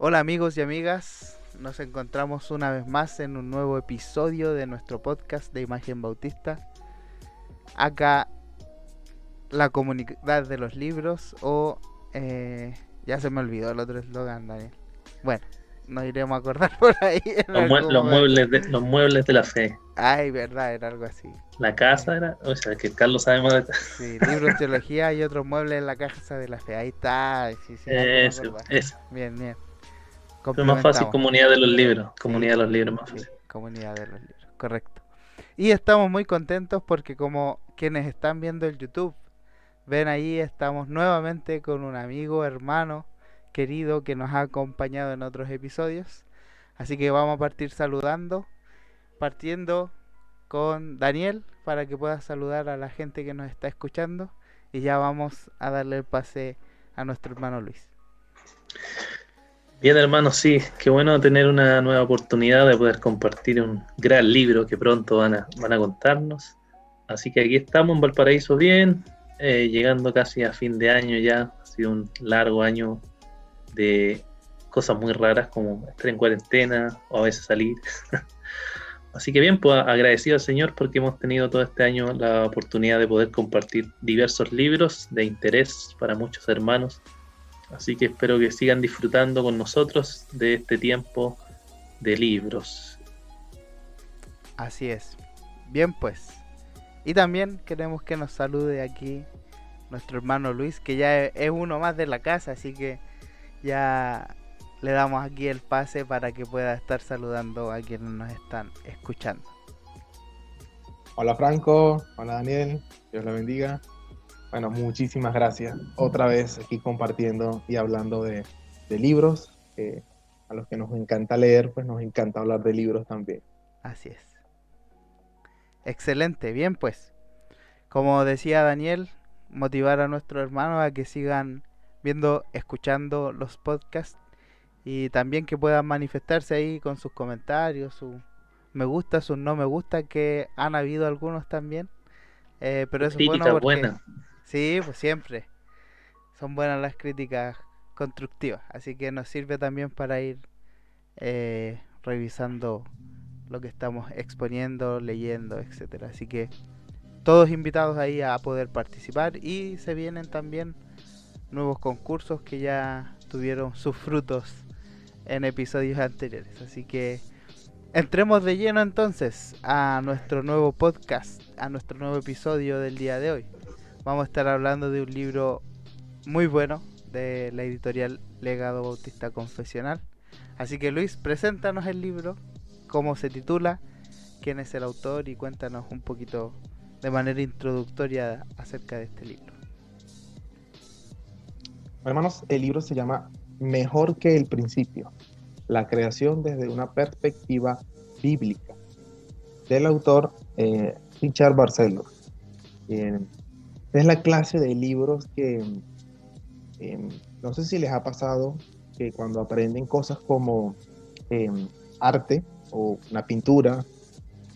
Hola amigos y amigas, nos encontramos una vez más en un nuevo episodio de nuestro podcast de Imagen Bautista. Acá la comunidad de los libros o... ya se me olvidó el otro eslogan, Daniel. Bueno, nos iremos a acordar por ahí en algún momento. Los muebles de la fe. Ay, verdad, era algo así. La casa era, o sea, que Carlos sabe más de Sí, libros, teología y otros muebles en la casa de la fe. Ahí está, sí, sí, algo me ese, acordaba. ese. Bien, bien. Pero más fácil, Complementamos. comunidad de los libros. Sí, Comunidad de los libros, más sí, fácil. comunidad de los libros, correcto. Y estamos muy contentos porque como quienes están viendo el YouTube, ven ahí estamos nuevamente con un amigo, hermano, querido que nos ha acompañado en otros episodios. Así que vamos a partir saludando, partiendo con Daniel para que pueda saludar a la gente que nos está escuchando. Y ya vamos a darle el pase a nuestro hermano Luis. Bien, hermano, sí, qué bueno tener una nueva oportunidad de poder compartir un gran libro que pronto van a contarnos. Así que aquí estamos en Valparaíso bien, llegando casi a fin de año ya. Ha sido un largo año de cosas muy raras como estar en cuarentena o a veces salir. Así que bien, pues agradecido al Señor porque hemos tenido todo este año la oportunidad de poder compartir diversos libros de interés para muchos hermanos. Así que espero que sigan disfrutando con nosotros de este tiempo de libros. Así es. Bien pues. Y también queremos que nos salude aquí nuestro hermano Luis, que ya es uno más de la casa, así que ya le damos aquí el pase para que pueda estar saludando a quienes nos están escuchando. Hola Franco, hola Daniel, Dios le bendiga. Bueno, muchísimas gracias. Otra vez aquí compartiendo y hablando de libros. A los que nos encanta leer, pues nos encanta hablar de libros también. Así es. Excelente, bien pues. Como decía Daniel, motivar a nuestros hermanos a que sigan viendo, escuchando los podcasts y también que puedan manifestarse ahí con sus comentarios, su me gusta, sus no me gusta, que han habido algunos también. Pero eso es bueno Crítica porque, buena. sí, pues siempre son buenas las críticas constructivas. Así que nos sirve también para ir revisando lo que estamos exponiendo, leyendo, etcétera. Así que todos invitados ahí a poder participar y se vienen también nuevos concursos que ya tuvieron sus frutos en episodios anteriores. Así que entremos de lleno entonces a nuestro nuevo podcast, a nuestro nuevo episodio del día de hoy. Vamos a estar hablando de un libro muy bueno de la editorial Legado Bautista Confesional. Así que Luis, preséntanos el libro, cómo se titula, quién es el autor y cuéntanos un poquito de manera introductoria acerca de este libro. Hermanos, el libro se llama Mejor que el principio, la creación desde una perspectiva bíblica, del autor Richard Barcellos. Es la clase de libros que no sé si les ha pasado que cuando aprenden cosas como eh, arte o una pintura,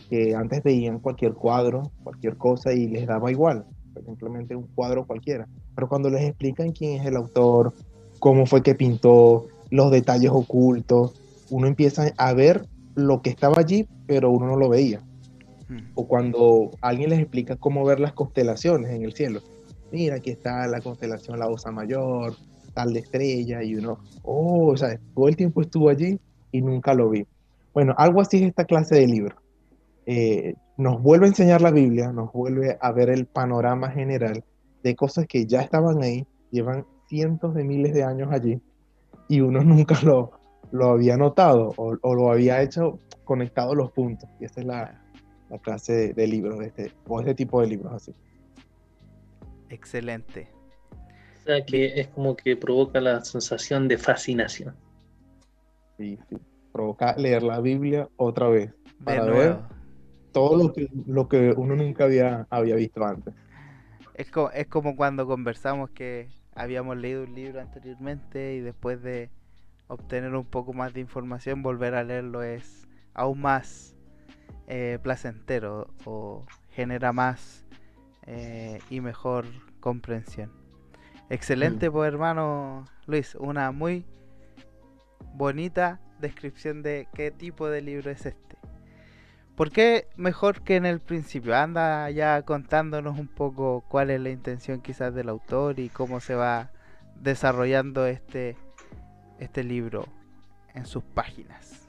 que antes veían cualquier cuadro, cualquier cosa y les daba igual, simplemente un cuadro cualquiera. Pero cuando les explican quién es el autor, cómo fue que pintó, los detalles ocultos, uno empieza a ver lo que estaba allí, pero uno no lo veía. O cuando alguien les explica cómo ver las constelaciones en el cielo. Mira, aquí está la constelación La Osa Mayor, tal de estrella, y uno, oh, o sea, todo el tiempo estuvo allí y nunca lo vi. Bueno, algo así es esta clase de libro. Nos vuelve a enseñar la Biblia, nos vuelve a ver el panorama general de cosas que ya estaban ahí, llevan cientos de miles de años allí, y uno nunca lo había notado o lo había hecho conectado los puntos. Y esa es Claro. la clase de libros, o este tipo de libros así. Excelente. O sea Bi- que es como que provoca la sensación de fascinación. Sí, sí. Provoca leer la Biblia otra vez de para ver nuevo. todo lo que uno nunca había visto antes. Es como cuando conversamos que habíamos leído un libro anteriormente y después de obtener un poco más de información, volver a leerlo es aún más placentero o genera más y mejor comprensión. Mm. Excelente, pues hermano Luis, una muy bonita descripción de qué tipo de libro es este. ¿Por qué mejor que en el principio? Anda ya contándonos un poco cuál es la intención quizás del autor y cómo se va desarrollando este libro en sus páginas.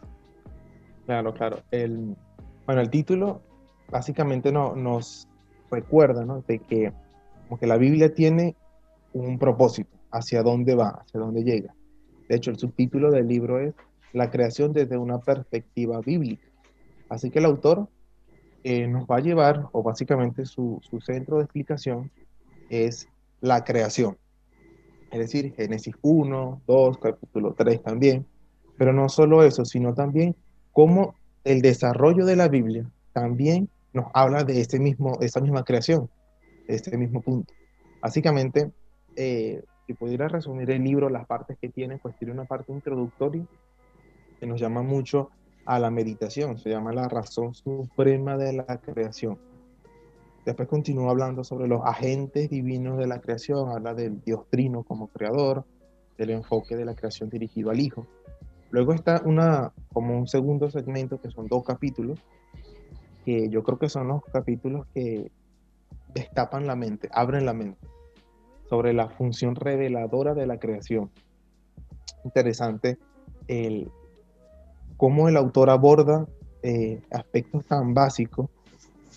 Claro, claro. Bueno, el título básicamente nos recuerda, ¿no? De que como que la Biblia tiene un propósito, hacia dónde va, hacia dónde llega. De hecho, el subtítulo del libro es La creación desde una perspectiva bíblica. Así que el autor nos va a llevar, o básicamente su centro de explicación es la creación. Es decir, Génesis 1, 2, capítulo 3 también. Pero no solo eso, sino también cómo el desarrollo de la Biblia también nos habla de esa misma creación, de este mismo punto. Básicamente, si pudiera resumir el libro, las partes que tiene, pues tiene una parte introductoria que nos llama mucho a la meditación, se llama la razón suprema de la creación. Después continúa hablando sobre los agentes divinos de la creación, habla del Dios Trino como creador, del enfoque de la creación dirigido al Hijo. Luego está como un segundo segmento que son 2 capítulos, que yo creo que son los capítulos que destapan la mente, abren la mente, sobre la función reveladora de la creación. Interesante el, cómo el autor aborda aspectos tan básicos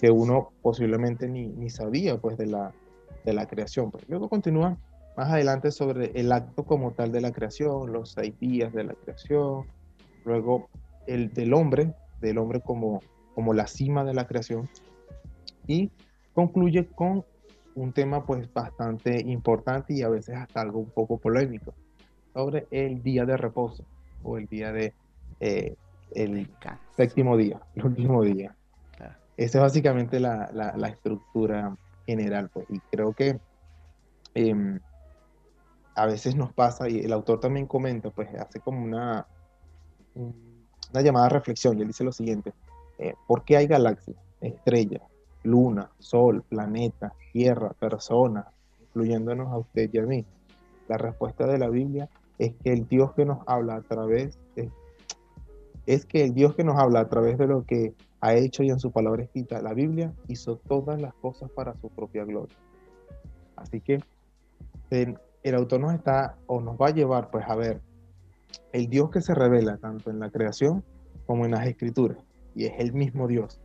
que uno posiblemente ni sabía pues de la creación. Pues luego continúa más adelante sobre el acto como tal de la creación, los 6 días de la creación, luego el del hombre como la cima de la creación, y concluye con un tema pues bastante importante y a veces hasta algo un poco polémico, sobre el día de reposo o el día de el Descanso. séptimo día, el último día. Claro. Esa es básicamente la estructura general, pues, y creo que eh, a veces nos pasa, y el autor también comenta, pues hace como una llamada a reflexión, y él dice lo siguiente: ¿por qué hay galaxias, estrellas, luna, sol, planeta, tierra, personas, incluyéndonos a usted y a mí? La respuesta de la Biblia es que el Dios que nos habla a través, es que el Dios que nos habla a través de lo que ha hecho y en su palabra escrita, la Biblia hizo todas las cosas para su propia gloria. Así que el autor nos está o nos va a llevar pues a ver el Dios que se revela tanto en la creación como en las escrituras, y es el mismo Dios,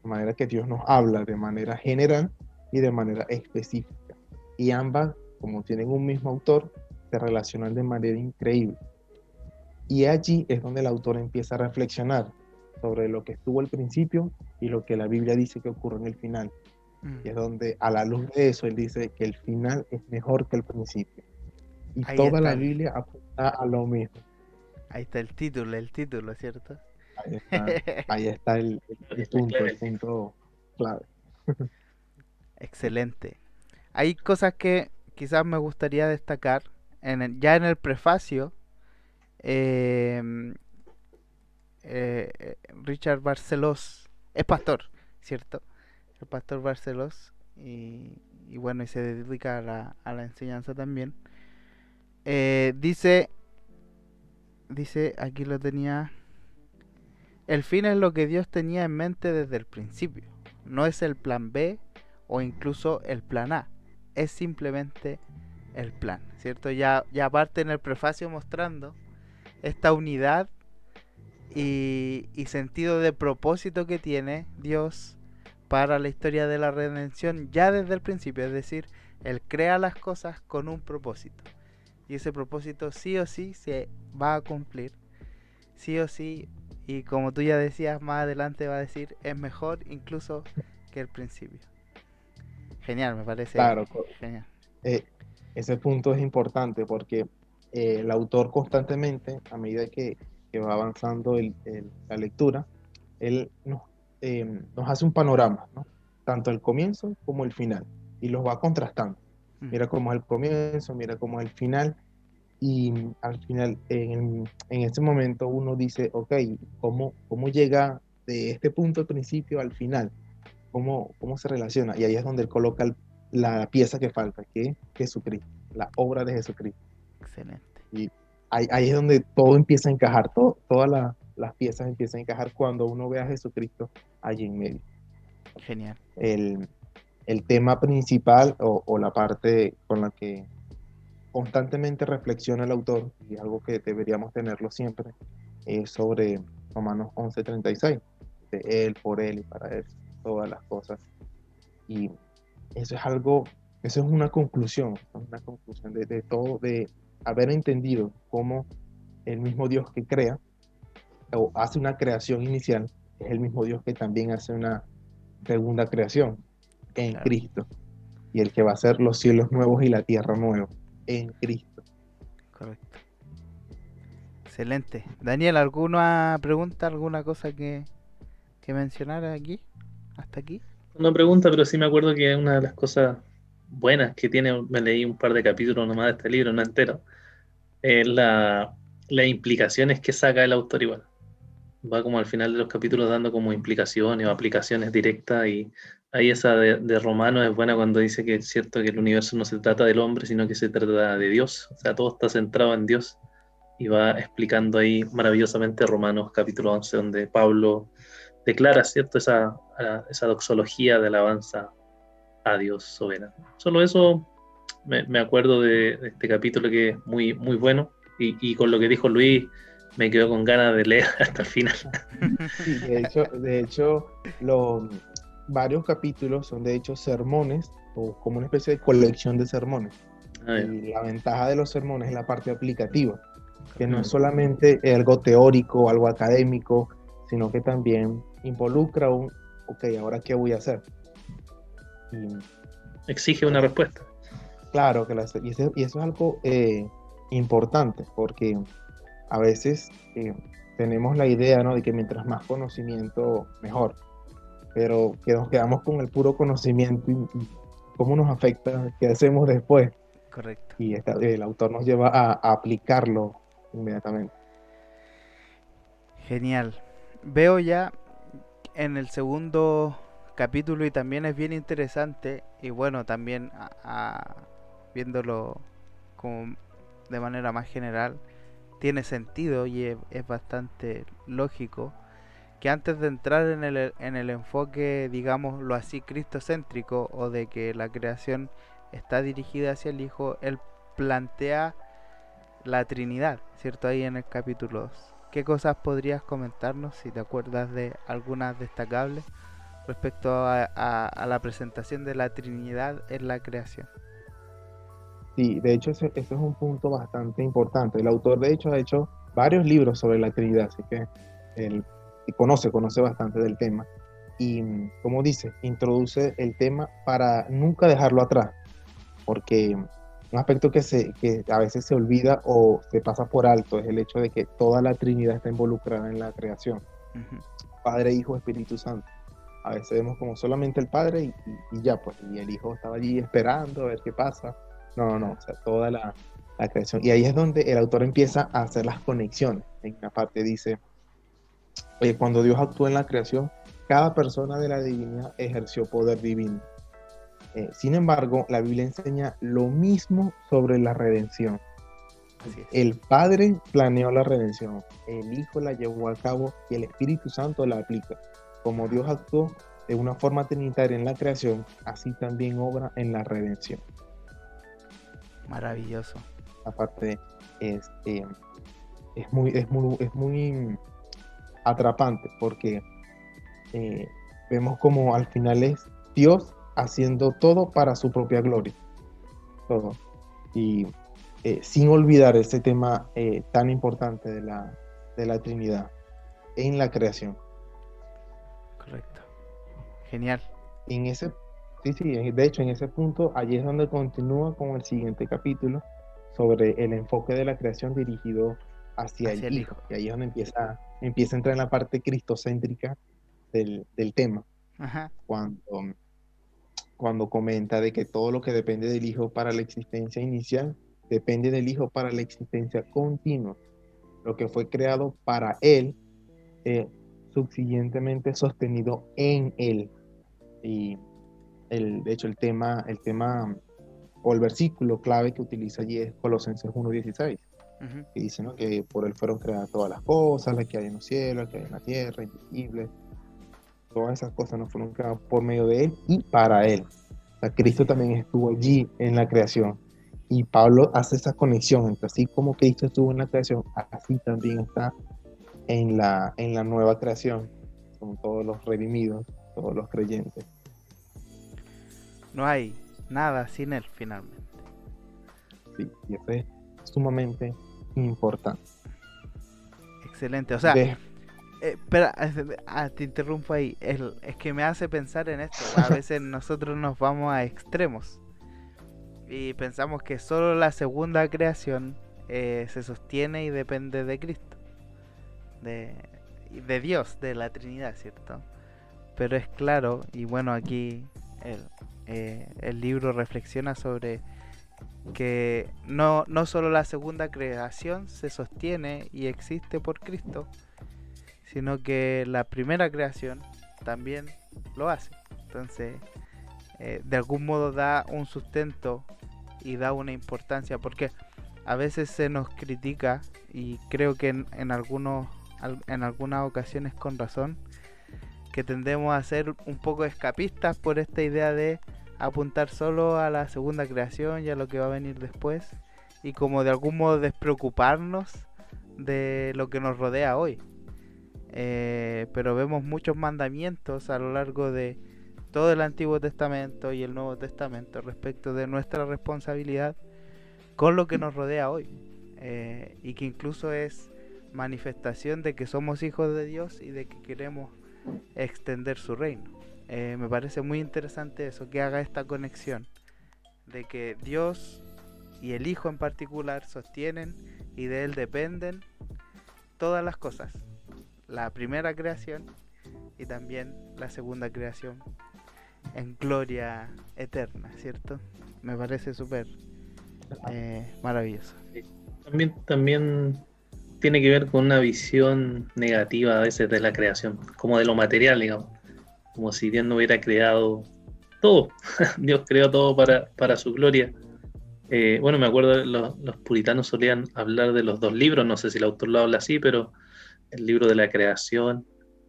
de manera que Dios nos habla de manera general y de manera específica, y ambas, como tienen un mismo autor, se relacionan de manera increíble. Y allí es donde el autor empieza a reflexionar sobre lo que estuvo al principio y lo que la Biblia dice que ocurre en el final. Y es donde, a la luz de eso, él dice que el final es mejor que el principio. Y Ahí toda está la Biblia apunta a lo mismo. ahí está el título, ¿cierto? Ahí está el punto clave. Excelente. Hay cosas que quizás me gustaría destacar ya en el prefacio. eh, Richard Barcelos es pastor, ¿cierto? El pastor Barcelos y bueno, y se dedica a la enseñanza también. Dice, aquí lo tenía, el fin es lo que Dios tenía en mente desde el principio, no es el plan B o incluso el plan A, es simplemente el plan, ¿cierto? Ya parte en el prefacio mostrando esta unidad y sentido de propósito que tiene Dios para la historia de la redención ya desde el principio, es decir, Él crea las cosas con un propósito y ese propósito sí o sí se va a cumplir, sí o sí, y como tú ya decías, más adelante va a decir, es mejor incluso que el principio. Genial, me parece Claro, genial. eh, ese punto es importante porque el autor constantemente, a medida que va avanzando la lectura, él nos hace un panorama, ¿no? Tanto el comienzo como el final, y los va contrastando. Mira cómo es el comienzo, mira cómo es el final, y al final, en ese momento, uno dice, ok, ¿cómo llega de este punto al principio al final? ¿Cómo se relaciona? Y ahí es donde él coloca la pieza que falta, que es Jesucristo, la obra de Jesucristo. Excelente. ahí es donde todo empieza a encajar, todas las piezas empiezan a encajar cuando uno ve a Jesucristo allí en medio. Genial. El tema principal o la parte con la que constantemente reflexiona el autor, y algo que deberíamos tenerlo siempre, es sobre Romanos 11:36, de Él, por Él y para Él, todas las cosas. Y eso es algo, eso es una conclusión de todo, de haber entendido cómo el mismo Dios que crea o hace una creación inicial es el mismo Dios que también hace una segunda creación en Claro. Cristo, y el que va a hacer los cielos nuevos y la tierra nueva en Cristo. Correcto. Excelente. Daniel, ¿alguna pregunta, alguna cosa que mencionar aquí? ¿Hasta aquí? Una pregunta, pero sí me acuerdo que una de las cosas buenas que tiene, me leí un par de capítulos nomás de este libro, no entero, es las implicaciones que saca el autor igual. Va como al final de los capítulos dando como implicaciones o aplicaciones directas, y ahí esa de Romano es buena cuando dice que es cierto que el universo no se trata del hombre, sino que se trata de Dios, o sea, todo está centrado en Dios, y va explicando ahí maravillosamente Romanos capítulo 11, donde Pablo declara, ¿cierto?, esa doxología de alabanza a Dios soberano. Solo eso me acuerdo de este capítulo, que es muy, muy bueno, y con lo que dijo Luis me quedo con ganas de leer hasta el final. Sí, de hecho varios capítulos son de hecho sermones o como una especie de colección de sermones. Y la ventaja de los sermones es la parte aplicativa, que no es solamente algo teórico o algo académico, sino que también involucra ok, ¿ahora qué voy a hacer? Y Exige una respuesta. claro, y eso es algo importante, porque a veces tenemos la idea, ¿no?, de que mientras más conocimiento, mejor, pero que nos quedamos con el puro conocimiento y cómo nos afecta, qué hacemos después. Correcto. Y el autor nos lleva a aplicarlo inmediatamente. Genial. Veo ya en el segundo capítulo, y también es bien interesante, y bueno, también viéndolo como de manera más general, tiene sentido y es bastante lógico que antes de entrar en el enfoque, digámoslo así, cristocéntrico, o de que la creación está dirigida hacia el Hijo, él plantea la Trinidad, ¿cierto? Ahí en el capítulo 2. ¿Qué cosas podrías comentarnos, si te acuerdas de algunas destacables, respecto a la presentación de la Trinidad en la creación? Sí, de hecho ese es un punto bastante importante. El autor de hecho ha hecho varios libros sobre la Trinidad, así que él conoce bastante del tema. Y como dice, introduce el tema para nunca dejarlo atrás, porque un aspecto que a veces se olvida o se pasa por alto es el hecho de que toda la Trinidad está involucrada en la creación. Ujú. Padre, Hijo, Espíritu Santo. A veces vemos como solamente el Padre y ya, pues, y el Hijo estaba allí esperando a ver qué pasa. No, o sea, toda la creación. Y ahí es donde el autor empieza a hacer las conexiones. En una parte dice, cuando Dios actuó en la creación, cada persona de la divinidad ejerció poder divino. Sin embargo, la Biblia enseña lo mismo sobre la redención. Así es. El Padre planeó la redención, el Hijo la llevó a cabo y el Espíritu Santo la aplica. Como Dios actuó de una forma trinitaria en la creación, así también obra en la redención. Maravilloso. Aparte, es muy atrapante porque vemos como al final es Dios haciendo todo para su propia gloria. Todo. Y sin olvidar ese tema tan importante de la Trinidad en la creación. Correcto. Genial. En ese, sí, de hecho, en ese punto, allí es donde continúa con el siguiente capítulo sobre el enfoque de la creación dirigido hacia el Hacia el Hijo. Hijo. Y ahí es donde empieza a entrar en la parte cristocéntrica del tema, Ajá. cuando comenta de que todo lo que depende del Hijo para la existencia inicial, depende del Hijo para la existencia continua. Lo que fue creado para Él, subsiguientemente sostenido en Él. Y de hecho el tema o el versículo clave que utiliza allí es Colosenses 1:16. Ujú. que dice, ¿no? Que por él fueron creadas todas las cosas, las que hay en los cielos, las que hay en la tierra, invisibles. Todas esas cosas no fueron creadas por medio de él y para él. O sea, Así Cristo es. también estuvo allí en la creación. Y Pablo hace esa conexión entre así como Cristo estuvo en la creación, así también está en la nueva creación. Son todos los redimidos, todos los creyentes. No hay nada sin él finalmente. Sí, y eso es sumamente importante. Excelente. O sea, De, espera, te interrumpo ahí. Es que me hace pensar en esto. A veces nosotros nos vamos a extremos y pensamos que solo la segunda creación se sostiene y depende de Cristo, de, de Dios, de la Trinidad, ¿cierto? Pero es claro, y bueno, aquí el, el libro reflexiona sobre que no solo la segunda creación se sostiene y existe por Cristo, sino que la primera creación también lo hace. Entonces, de algún modo da un sustento y da una importancia, porque a veces se nos critica, y creo que en algunas ocasiones con razón, que tendemos a ser un poco escapistas por esta idea de apuntar solo a la segunda creación y a lo que va a venir después, y como de algún modo despreocuparnos de lo que nos rodea hoy. Pero vemos muchos mandamientos a lo largo de todo el Antiguo Testamento y el Nuevo Testamento respecto de nuestra responsabilidad con lo que nos rodea hoy, y que incluso es manifestación de que somos hijos de Dios y de que queremos extender su reino. Me parece muy interesante eso, que haga esta conexión de que Dios y el Hijo en particular sostienen y de él dependen todas las cosas, la primera creación y también la segunda creación en gloria eterna, ¿cierto? Me parece súper maravilloso. También tiene que ver con una visión negativa a veces de la creación, como de lo material, digamos, como si Dios no hubiera creado todo. Dios creó todo para su gloria. Bueno, me acuerdo, los puritanos solían hablar de los dos libros, no sé si el autor lo habla así, pero el libro de la creación,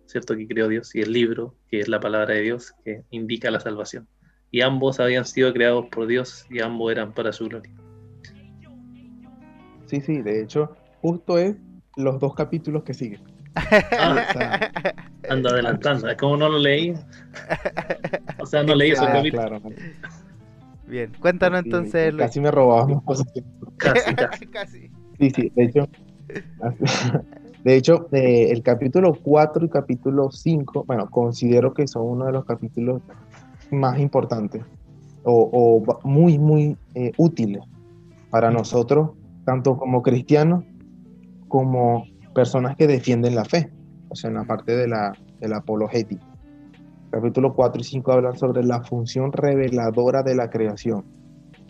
¿cierto? Que creó Dios, y el libro, que es la palabra de Dios, que indica la salvación. Y ambos habían sido creados por Dios y ambos eran para su gloria. sí, sí, de hecho, justo es los dos capítulos que siguen. Ah, Esa, ando adelantando, es como no lo leí, o sea, no leí esos Excelente. capítulos. claro. Bien, cuéntanos Sí, entonces, Luis. casi me robaba mi posición. Casi, casi. Casi. Sí, sí, de hecho, de hecho, el capítulo 4 y capítulo 5, bueno, considero que son uno de los capítulos más importantes o muy, muy útiles para nosotros, tanto como cristianos como personas que defienden la fe, o sea, en la parte de la apologética. Capítulo 4 y 5 hablan sobre la función reveladora de la creación.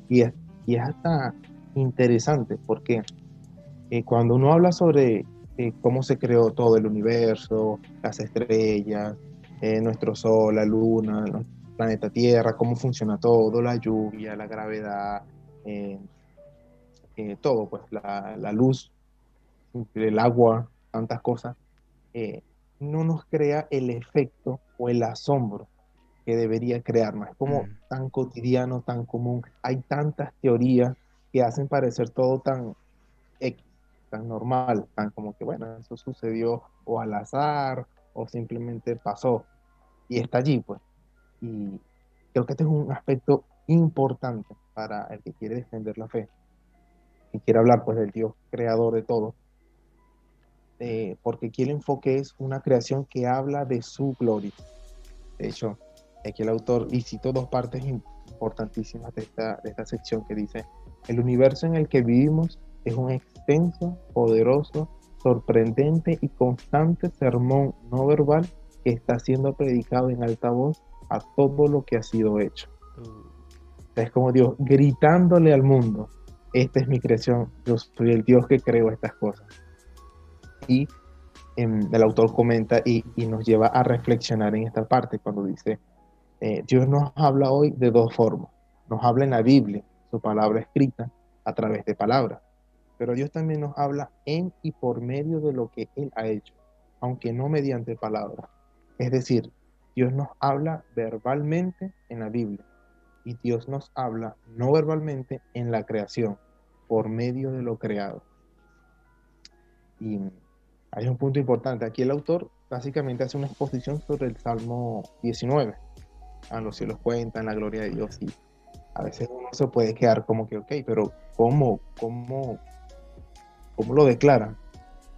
Y es, y es hasta interesante porque cuando uno habla sobre cómo se creó todo el universo, las estrellas, nuestro sol, la luna, el planeta Tierra, cómo funciona todo, la lluvia, la gravedad, eh, todo, pues la luz, el agua, tantas cosas, eh, no nos crea el efecto o el asombro que debería crearnos. Es como Mm, tan cotidiano, tan común. Hay tantas teorías que hacen parecer todo tan X, tan normal, tan como que, bueno, eso sucedió o al azar o simplemente pasó y está allí, pues. Y creo que este es un aspecto importante para el que quiere defender la fe, y quiere hablar, pues, del Dios creador de todo, porque aquí el enfoque es una creación que habla de su gloria. De hecho, aquí el autor, y cito dos partes importantísimas de esta sección que dice, el universo en el que vivimos es un extenso, poderoso, sorprendente y constante sermón no verbal que está siendo predicado en alta voz a todo lo que ha sido hecho. Es como Dios gritándole al mundo, esta es mi creación, yo soy el Dios que creo estas cosas. Y el autor comenta y nos lleva a reflexionar en esta parte cuando dice, Dios nos habla hoy de dos formas. Nos habla en la Biblia, su palabra escrita, a través de palabras. pero Dios también nos habla en y por medio de lo que Él ha hecho, aunque no mediante palabras. Es decir, Dios nos habla verbalmente en la Biblia y Dios nos habla no verbalmente en la creación, por medio de lo creado. Y hay un punto importante. Aquí el autor básicamente hace una exposición sobre el Salmo 19. Los cielos cuentan la gloria de Dios, y a veces uno se puede quedar como que, ok, pero ¿cómo lo declaran?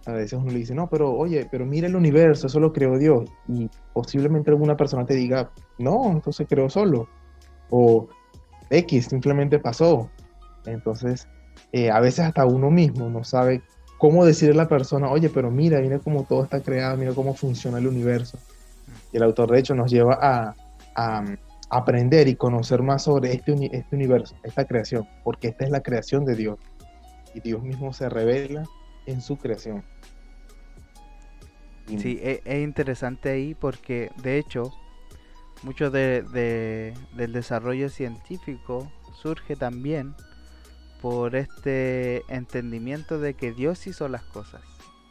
A veces uno le dice, no, pero oye, pero mira el universo, eso lo creó Dios. Y posiblemente alguna persona te diga, no, entonces creó solo. O X, simplemente pasó. Entonces, a veces hasta uno mismo no sabe cómo decirle a la persona, oye, pero mira cómo todo está creado, mira cómo funciona el universo. Y el autor, de hecho, nos lleva a aprender y conocer más sobre este universo, esta creación, porque esta es la creación de Dios. Y Dios mismo se revela en su creación. Sí, es interesante ahí porque de hecho mucho del desarrollo científico surge también por este entendimiento de que Dios hizo las cosas.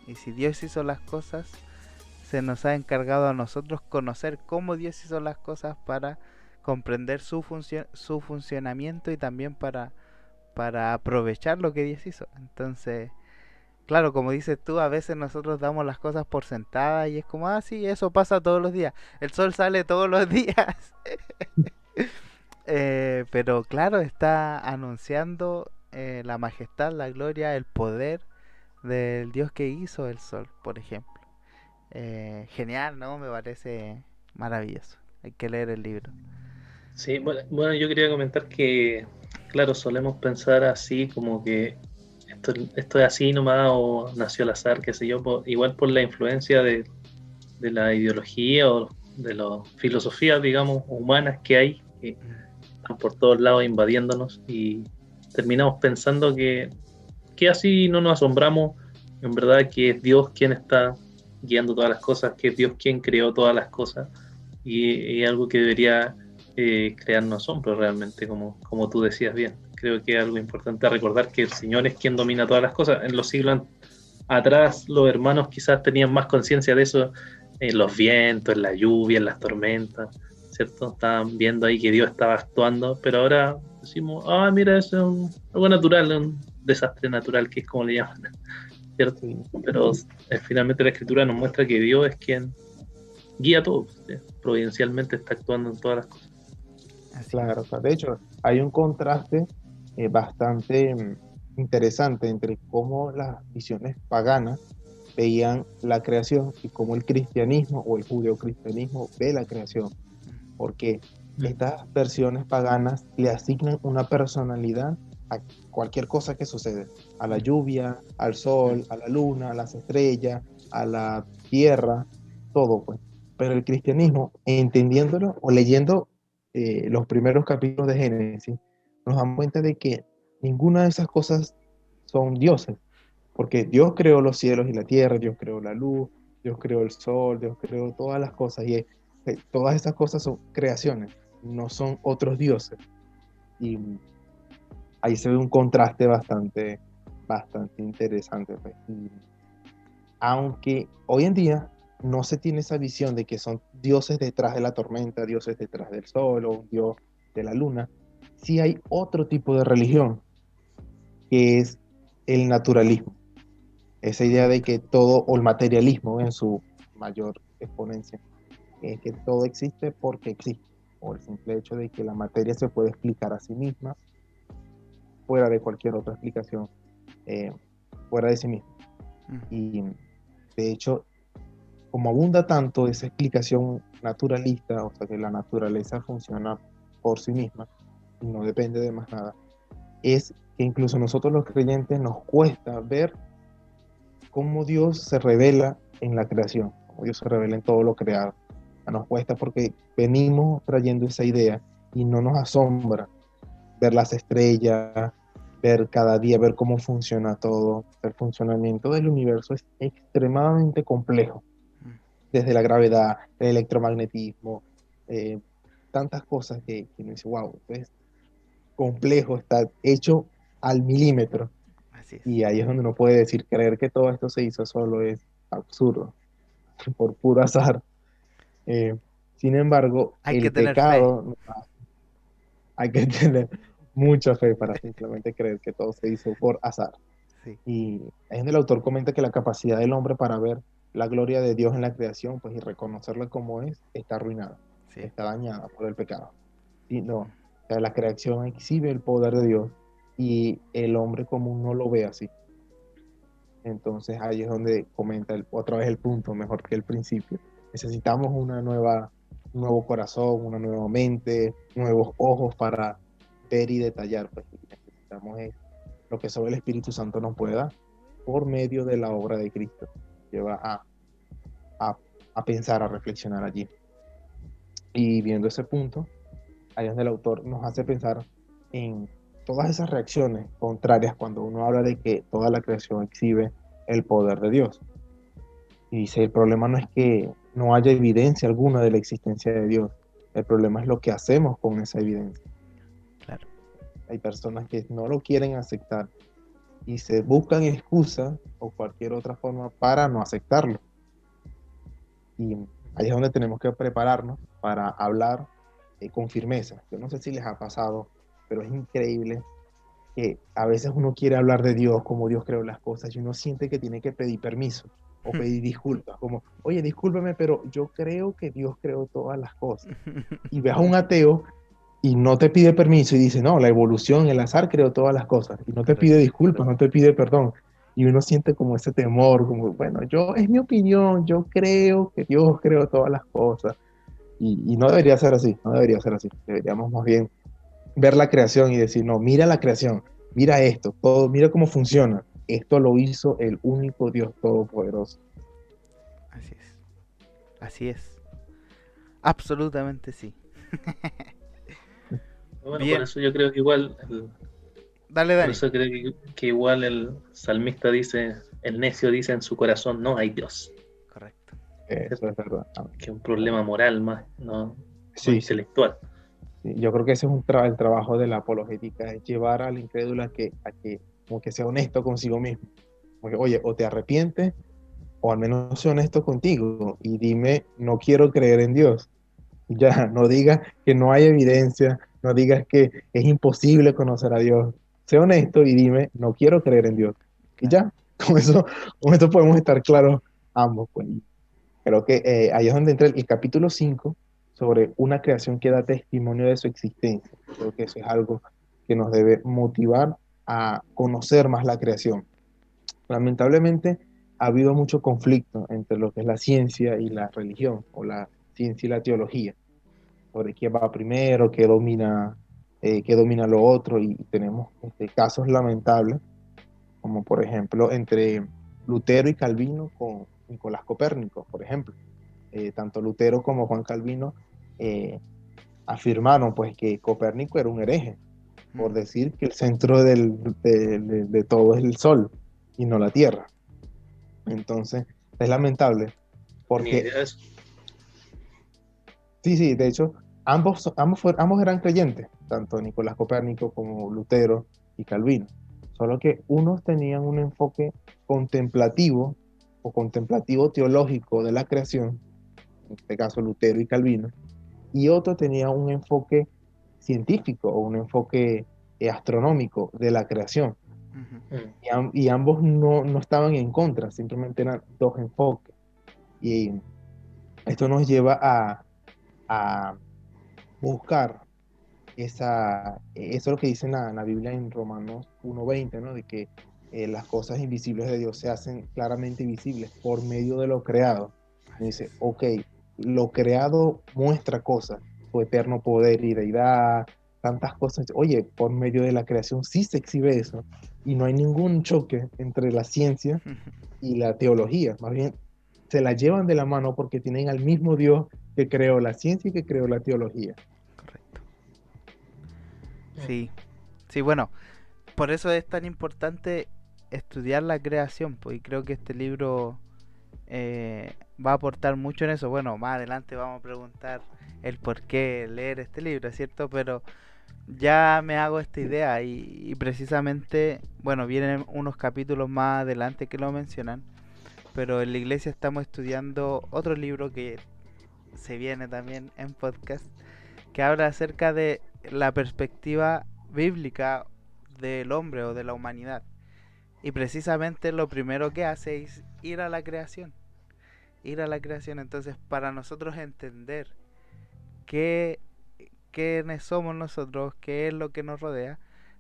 Y si Dios hizo las cosas, se nos ha encargado a nosotros conocer cómo Dios hizo las cosas para comprender su funcionamiento y también para aprovechar lo que Dios hizo. Entonces, claro, como dices tú, a veces nosotros damos las cosas por sentadas y es como, ah, sí, eso pasa todos los días. El sol sale todos los días. Pero claro, está anunciando la majestad, la gloria, el poder del Dios que hizo el sol, por ejemplo. Genial, ¿no? Me parece maravilloso. Hay que leer el libro. Sí, bueno, yo quería comentar que, claro, solemos pensar así como que esto es así nomás o nació al azar, qué sé yo, igual por la influencia de la ideología o de las filosofías, digamos, humanas que hay, que están por todos lados invadiéndonos y terminamos pensando que así no nos asombramos, en verdad que es Dios quien está guiando todas las cosas, que es Dios quien creó todas las cosas y algo que debería crearnos asombro realmente, como tú decías bien. Creo que es algo importante recordar que el Señor es quien domina todas las cosas. En los siglos atrás los hermanos quizás tenían más conciencia de eso, en los vientos, en la lluvia, en las tormentas, ¿cierto? Estaban viendo ahí que Dios estaba actuando, pero ahora decimos, ah, mira, eso es algo natural, un desastre natural, que es como le llaman, ¿cierto? Sí. Pero finalmente la Escritura nos muestra que Dios es quien guía todo, ¿sí? Providencialmente está actuando en todas las cosas. Así Claro, claro. De hecho, hay un contraste bastante interesante entre cómo las visiones paganas veían la creación y cómo el cristianismo o el judeocristianismo ve la creación. Porque estas versiones paganas le asignan una personalidad a cualquier cosa que sucede, a la lluvia, al sol, a la luna, a las estrellas, a la tierra, todo pues. Pero el cristianismo, entendiéndolo o leyendo los primeros capítulos de Génesis, nos damos cuenta de que ninguna de esas cosas son dioses, porque Dios creó los cielos y la tierra, Dios creó la luz, Dios creó el sol, Dios creó todas las cosas, y todas esas cosas son creaciones, no son otros dioses. Y ahí se ve un contraste bastante interesante, pues. Y aunque hoy en día no se tiene esa visión de que son dioses detrás de la tormenta, dioses detrás del sol o un dios de la luna, sí hay otro tipo de religión, que es el naturalismo. Esa idea de que todo, o el materialismo en su mayor exponencia, es que todo existe porque existe, o el simple hecho de que la materia se puede explicar a sí misma fuera de cualquier otra explicación, eh, fuera de sí misma. Y de hecho, como abunda tanto esa explicación naturalista, o sea que la naturaleza funciona por sí misma y no depende de más nada, es que incluso nosotros los creyentes nos cuesta ver cómo Dios se revela en la creación, cómo Dios se revela en todo lo creado. Nos cuesta porque venimos trayendo esa idea y no nos asombra ver las estrellas, ver cada día, ver cómo funciona todo. El funcionamiento del universo es extremadamente complejo, desde la gravedad, el electromagnetismo, tantas cosas que me dice, wow, es complejo, está hecho al milímetro. Así es. Y ahí es donde uno puede decir, creer que todo esto se hizo solo es absurdo, por puro azar. Eh, Sin embargo, Hay que el tener fe. pecado, hay que tener mucha fe para simplemente creer que todo se hizo por azar. Sí, Y es donde el autor comenta que la capacidad del hombre para ver la gloria de Dios en la creación, pues y reconocerla como es, está arruinada, sí. está dañada por el pecado. Y no, o sea, la creación exhibe el poder de Dios y el hombre común no lo ve así. Entonces ahí es donde comenta otra vez el punto, mejor que el principio. Necesitamos un nuevo corazón, una nueva mente, nuevos ojos para ver y detallar. Pues, y necesitamos lo que solo el Espíritu Santo nos puede dar por medio de la obra de Cristo. Lleva a, a pensar, a reflexionar allí. Y viendo ese punto, ahí es donde el autor nos hace pensar en todas esas reacciones contrarias cuando uno habla de que toda la creación exhibe el poder de Dios. Y dice, el problema no es que no haya evidencia alguna de la existencia de Dios, el problema es lo que hacemos con esa evidencia. Claro. Hay personas que no lo quieren aceptar y se buscan excusas o cualquier otra forma para no aceptarlo. Y ahí es donde tenemos que prepararnos para hablar con firmeza. Yo no sé si les ha pasado, pero es increíble que a veces uno quiere hablar de Dios, como Dios creó las cosas, y uno siente que tiene que pedir permiso o pedir disculpas, como, oye, discúlpame, pero yo creo que Dios creó todas las cosas. Y ves a un ateo y no te pide permiso y dice, no, la evolución, el azar creó todas las cosas, y no te pide Correcto. disculpas, no te pide perdón. Y uno siente como ese temor, como, bueno, es mi opinión, yo creo que Dios creó todas las cosas. Y no debería ser así, no debería ser así. Deberíamos más bien ver la creación y decir, no, mira la creación, mira esto, todo, mira cómo funciona. Esto lo hizo el único Dios todopoderoso. Así es. Así es. Absolutamente sí. Bueno, por Bien. eso yo creo que igual, Dale, por Dani. eso creo que igual el salmista dice, el necio dice en su corazón, no hay Dios. Correcto. Eso es verdad. Que es un problema moral más, no Sí, sí. intelectual. Sí, yo creo que ese es el trabajo de la apologética, es llevar al incrédulo a que como que sea honesto consigo mismo. Porque, oye, o te arrepientes, o al menos sea honesto contigo y dime, no quiero creer en Dios. Y ya, no digas que no hay evidencia, no digas que es imposible conocer a Dios. Sé honesto y dime, no quiero creer en Dios. Y Claro. ya, con eso podemos estar claros ambos. Pues. Creo que ahí es donde entra el capítulo 5 sobre una creación que da testimonio de su existencia. Creo que eso es algo que nos debe motivar a conocer más la creación. Lamentablemente ha habido mucho conflicto entre lo que es la ciencia y la religión, o la ciencia y la teología, sobre quién va primero, qué domina lo otro, y tenemos casos lamentables, como por ejemplo entre Lutero y Calvino con Nicolás Copérnico, por ejemplo. Tanto Lutero como Juan Calvino eh, afirmaron pues que Copérnico era un hereje, por decir que el centro de todo es el Sol y no la Tierra. Entonces, es lamentable, Ni porque idea de eso. sí, de hecho, ambos eran creyentes, tanto Nicolás Copérnico como Lutero y Calvino, solo que unos tenían un enfoque contemplativo o contemplativo teológico de la creación, en este caso Lutero y Calvino, y otro tenía un enfoque científico o un enfoque astronómico de la creación. Ujú. Y ambos no estaban en contra, simplemente eran dos enfoques. Y esto nos lleva a buscar eso es lo que dice en la Biblia en Romanos 1:20, ¿no? De que las cosas invisibles de Dios se hacen claramente visibles por medio de lo creado. Y Así dice, es. ok, lo creado muestra cosas, su eterno poder y deidad, tantas cosas. Oye, por medio de la creación sí se exhibe eso. Y no hay ningún choque entre la ciencia y la teología. Más bien, se la llevan de la mano porque tienen al mismo Dios que creó la ciencia y que creó la teología. Correcto. Sí. Sí, bueno, por eso es tan importante estudiar la creación, pues, y creo que este libro va a aportar mucho en eso. Bueno, más adelante vamos a preguntar el por qué leer este libro, ¿cierto? Pero ya me hago esta idea y precisamente, bueno, vienen unos capítulos más adelante que lo mencionan, pero en la iglesia estamos estudiando otro libro que se viene también en podcast, que habla acerca de la perspectiva bíblica del hombre o de la humanidad. Y precisamente lo primero que hace es ir a la creación. Ir a la creación. Entonces, para nosotros entender qué, quiénes somos nosotros, qué es lo que nos rodea,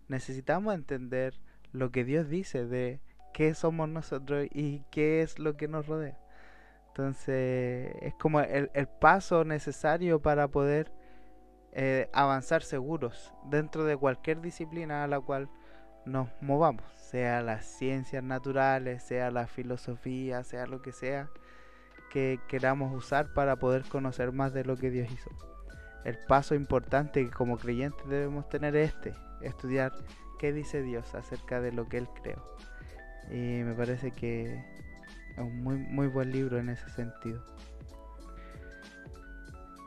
necesitamos entender lo que Dios dice de qué somos nosotros y qué es lo que nos rodea. Entonces, es como el paso necesario para poder avanzar seguros dentro de cualquier disciplina a la cual nos movamos, sea las ciencias naturales, sea la filosofía, sea lo que sea que queramos usar para poder conocer más de lo que Dios hizo. El paso importante que como creyentes debemos tener es estudiar qué dice Dios acerca de lo que Él creó. Y me parece que es un muy buen libro en ese sentido.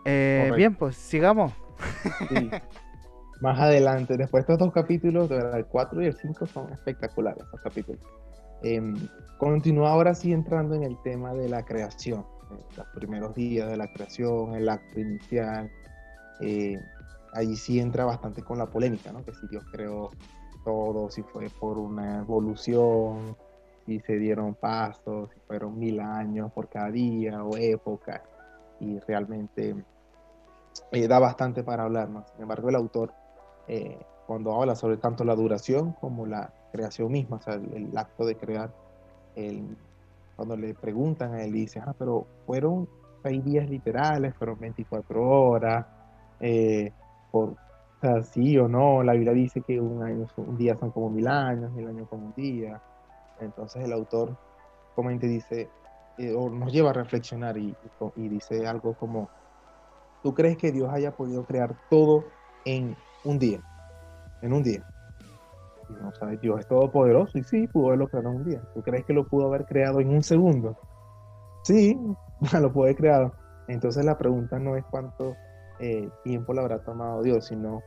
Bien, pues sigamos. Sí. Más adelante, después de estos dos capítulos, de verdad, el 4 y el 5 son espectaculares, esos capítulos. Continúa ahora sí entrando en el tema de la creación, los primeros días de la creación, el acto inicial. Allí sí entra bastante con la polémica, ¿no? Que si Dios creó todo, si fue por una evolución, si se dieron pasos, si fueron 1000 años por cada día o época, y realmente da bastante para hablar, ¿no? Sin embargo, el autor, cuando habla sobre tanto la duración como la creación misma, o sea, el acto de crear, el, cuando le preguntan a él, dice, pero fueron 6 días literales, fueron 24 horas, eh, o sea, sí o no, la Biblia dice que un día son como 1000 años, 1000 años como un día. Entonces el autor comenta y dice, o nos lleva a reflexionar y dice algo como, ¿tú crees que Dios haya podido crear todo en un día? En un día. Y no sabes, Dios es todopoderoso y sí, pudo haberlo creado en un día. ¿Tú crees que lo pudo haber creado en un segundo? Sí, lo pudo haber creado. Entonces la pregunta no es cuánto tiempo le habrá tomado Dios, sino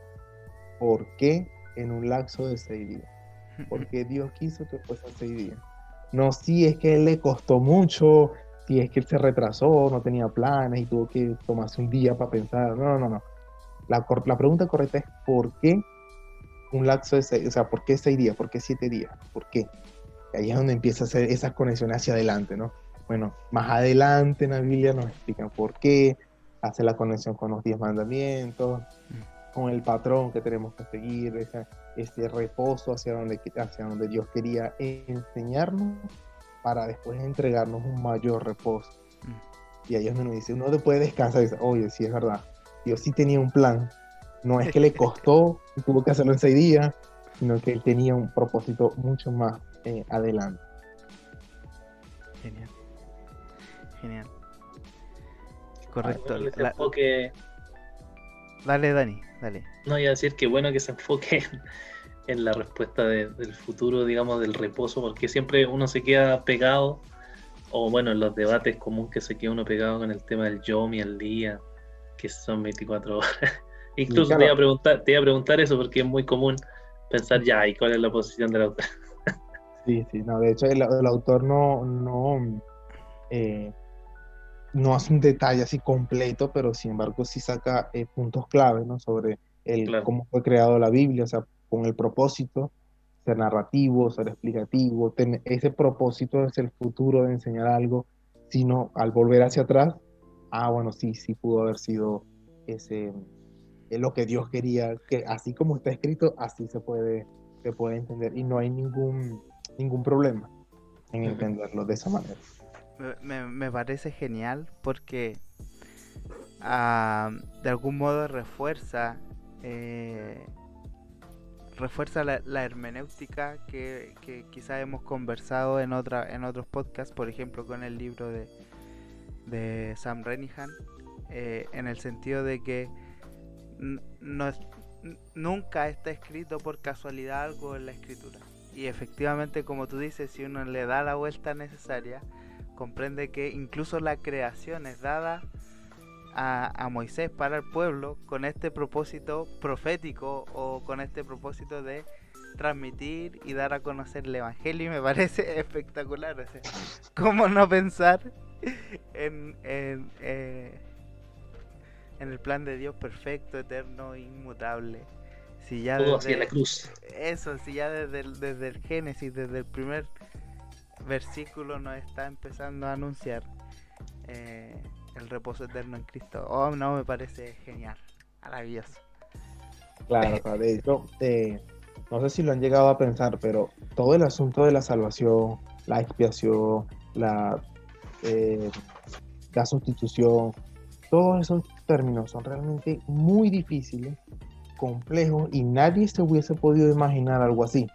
por qué en un lapso de 6 días. ¿Por qué Dios quiso que fuesen 6 días? No si es que a él le costó mucho, si es que él se retrasó, no tenía planes y tuvo que tomarse un día para pensar. No, no, no. La pregunta correcta es ¿por qué un lapso de 6? O sea, ¿por qué 6 días? ¿Por qué 7 días? ¿Por qué? Y ahí es donde empieza a hacer esas conexiones hacia adelante, ¿no? Bueno, más adelante en la Biblia nos explican por qué, hace la conexión con los 10 mandamientos, con el patrón que tenemos que seguir, ese reposo hacia donde Dios quería enseñarnos para después entregarnos un mayor reposo. Y ahí es donde uno dice, uno puede descansar y dice, oye, sí es verdad, Dios sí tenía un plan. No es que le costó y tuvo que hacerlo en 6 días, sino que él tenía un propósito mucho más adelante. Genial. Genial. Ah, Correcto. bueno que se enfoque, Dale, Dani, dale. no iba a decir que bueno que se enfoque en la respuesta del futuro, digamos, del reposo, porque siempre uno se queda pegado, o bueno, en los debates común que se queda uno pegado con el tema del yom y el día, que son 24 horas. Incluso claro, te iba a preguntar eso porque es muy común pensar ya, ¿y cuál es la posición del autor? sí, no, de hecho el autor eh, no hace un detalle así completo, pero sin embargo sí saca puntos claves, ¿no? Sobre Claro, cómo fue creado la Biblia, o sea, con el propósito, ser narrativo, ser explicativo, ese propósito es el futuro de enseñar algo, sino al volver hacia atrás, bueno, sí pudo haber sido ese, lo que Dios quería, que así como está escrito, así se puede entender, y no hay ningún problema en entenderlo de esa manera. Me parece genial porque de algún modo refuerza la hermenéutica que quizás hemos conversado en otros podcasts, por ejemplo con el libro de Sam Renihan, en el sentido de que no nunca está escrito por casualidad algo en la escritura. Y efectivamente, como tú dices, si uno le da la vuelta necesaria, comprende que incluso la creación es dada a Moisés para el pueblo con este propósito profético o con este propósito de transmitir y dar a conocer el evangelio, y me parece espectacular. O sea, ¿cómo no pensar en en el plan de Dios perfecto, eterno, inmutable? Si ya Todo hacia la desde cruz. eso, si ya desde el Génesis, desde el primer versículo nos está empezando a anunciar el reposo eterno en Cristo. Oh, no, me parece genial, maravilloso. Claro, claro. De hecho, no sé si lo han llegado a pensar, pero todo el asunto de la salvación, la expiación, eh, la sustitución, todos esos términos son realmente muy difíciles, complejos, y nadie se hubiese podido imaginar algo así.